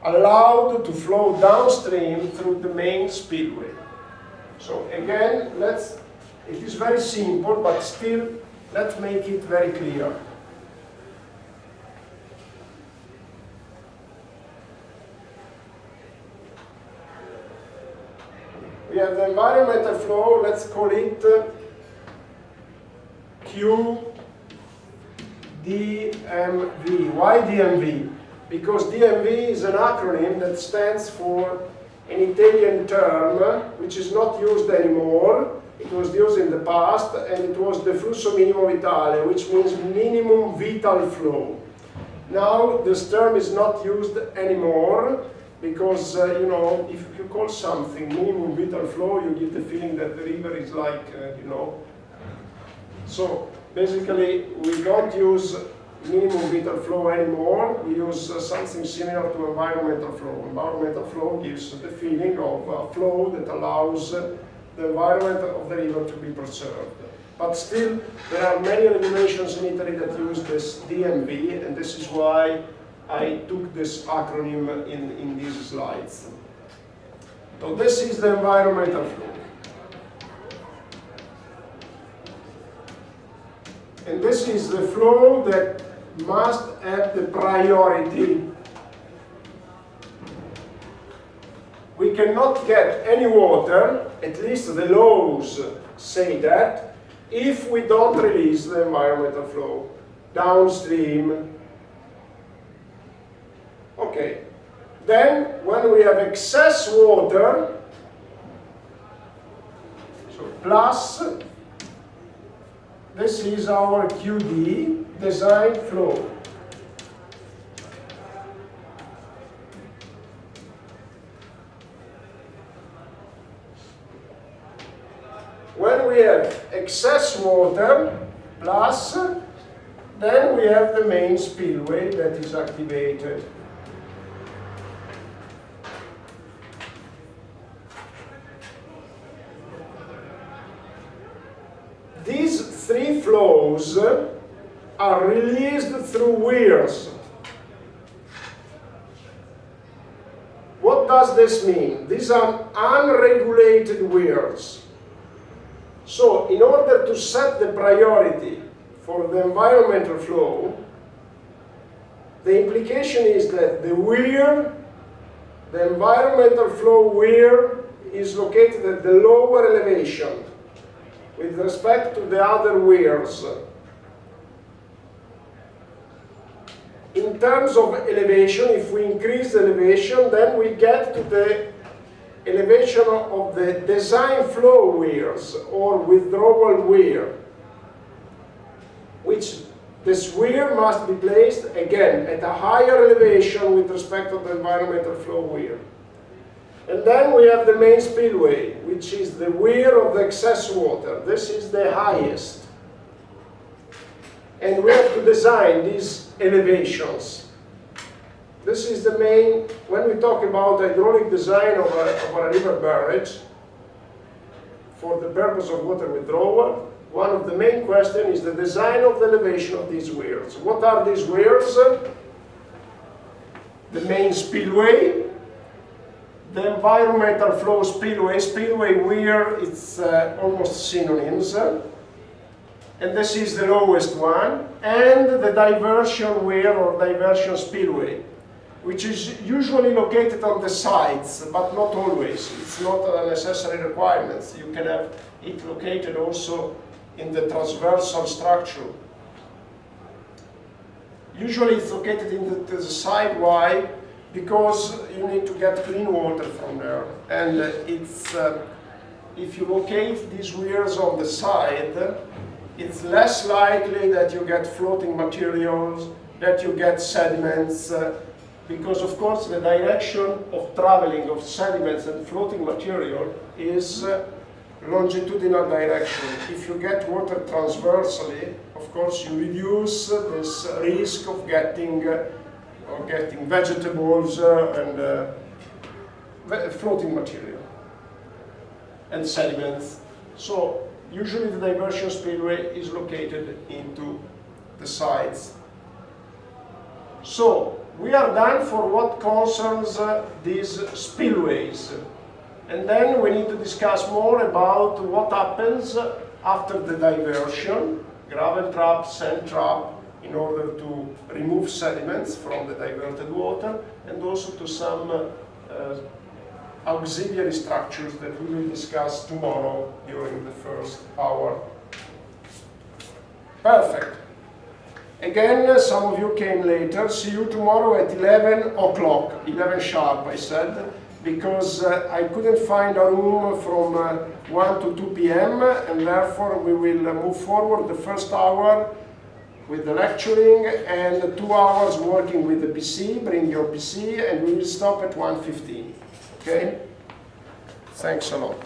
allowed to flow downstream through the main spillway. So again, it is very simple, but still, let's make it very clear. We have the environmental flow, let's call it QDMV. Why DMV? Because DMV is an acronym that stands for an Italian term which is not used anymore. It was used in the past, and it was the flusso minimo vitale, which means minimum vital flow. Now this term is not used anymore because you know, if you call something minimum vital flow, you get the feeling that the river is like you know. So basically, we don't use minimum vital flow anymore. We use something similar to environmental flow. Environmental flow gives the feeling of a flow that allows the environment of the river to be preserved. But still, there are many regulations in Italy that use this DMV, and this is why I took this acronym in these slides. So this is the environmental flow. And this is the flow that must have the priority. We cannot get any water, at least the laws say that, if we don't release the environmental flow downstream. Okay. Then, when we have excess water, so plus, this is our QD, design flow. When we have excess water, plus, then we have the main spillway that is activated. These three flows are released through weirs. What does this mean? These are unregulated weirs. So, in order to set the priority for the environmental flow, the implication is that the weir, the environmental flow weir, is located at the lower elevation with respect to the other weirs. In terms of elevation, if we increase the elevation, then we get to the elevation of the design flow weirs or withdrawal weir, which this weir must be placed again at a higher elevation with respect to the environmental flow weir. And then we have the main spillway, which is the weir of the excess water. This is the highest. And we have to design these elevations. This is the main, when we talk about hydraulic design of a river barrage, for the purpose of water withdrawal, one of the main questions is the design of the elevation of these weirs. What are these weirs? The main spillway, the environmental flow spillway weir, it's almost synonyms. And this is the lowest one. And the diversion weir or diversion spillway, which is usually located on the sides, but not always. It's not a necessary requirement. You can have it located also in the transversal structure. Usually it's located in the side. Why? Because you need to get clean water from there. And if you locate these weirs on the side, it's less likely that you get floating materials, that you get sediments, because of course the direction of traveling of sediments and floating material is longitudinal direction. If you get water transversally, of course you reduce this risk of getting vegetables and floating material and sediments. So usually the diversion spillway is located into the sides. So We are done for what concerns these spillways. And then we need to discuss more about what happens after the diversion, gravel trap, sand trap, in order to remove sediments from the diverted water, and also to some auxiliary structures that we will discuss tomorrow during the first hour. Perfect. Again, some of you came later. See you tomorrow at 11 o'clock, 11 sharp, I said, because I couldn't find a room from 1 to 2 p.m. and therefore we will move forward the first hour with the lecturing and 2 hours working with the PC. Bring your PC and we will stop at 1:15. Okay? Thanks a lot.